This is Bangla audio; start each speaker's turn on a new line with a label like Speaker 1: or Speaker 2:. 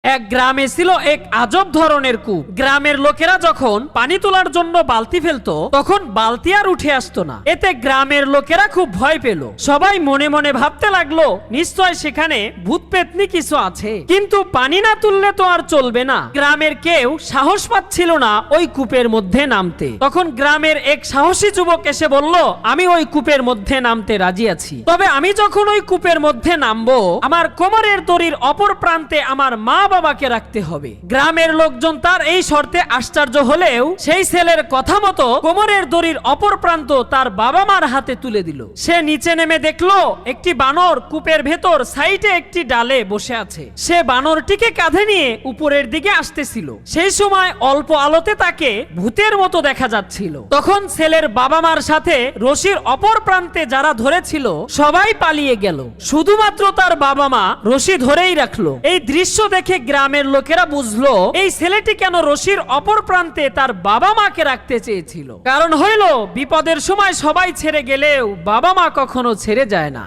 Speaker 1: এক গ্রামে ছিল এক আজব ধরনের কূপ। গ্রামের লোকেরা যখন পানি তোলার জন্য বালতি ফেলতো তখন বালতি আর উঠে আসতো না। এতে গ্রামের লোকেরা খুব ভয় পেল। সবাই মনে মনে ভাবতে লাগলো নিশ্চয় সেখানে ভূত পেতনি কিছু আছে, কিন্তু পানি না তুললে তো আর চলবে না। গ্রামের কেউ সাহস পাচ্ছিল না ওই কূপের মধ্যে নামতে। তখন গ্রামের এক সাহসী যুবক এসে বলল, আমি ওই কূপের মধ্যে নামতে রাজি আছি, তবে আমি যখন ওই কূপের মধ্যে নামবো আমার কোমরের দড়ির অপর প্রান্তে আমার মা বাবাকে রাখতে হবে। গ্রামের লোকজন তার এই শর্তে আশ্চর্য হলেও সেই ছেলের কথা মতো কোমরের দড়ির অপর প্রান্ত তার বাবা মার হাতে তুলে দিল। সে নিচে নেমে দেখলো একটি বানর কূপের ভেতর সাইডে একটি ডালে বসে আছে। সে বানরটিকে কাঁধে নিয়ে উপরের দিকে আসতেছিল। সেই সময় অল্প আলোতে তাকে ভূতের মতো দেখা যাচ্ছিল। তখন ছেলের বাবা মার সাথে রশির অপর প্রান্তে যারা ধরেছিল সবাই পালিয়ে গেল, শুধুমাত্র তার বাবা মা রশি ধরেই রাখলো। এই দৃশ্য দেখে গ্রামের লোকেরা বুঝলো এই ছেলেটি কেন রশির অপর প্রান্তে তার বাবা মাকে রাখতে চেয়েছিল। কারণ হইল বিপদের সময় সবাই ছেড়ে গেলেও বাবা মা কখনো ছেড়ে যায় না।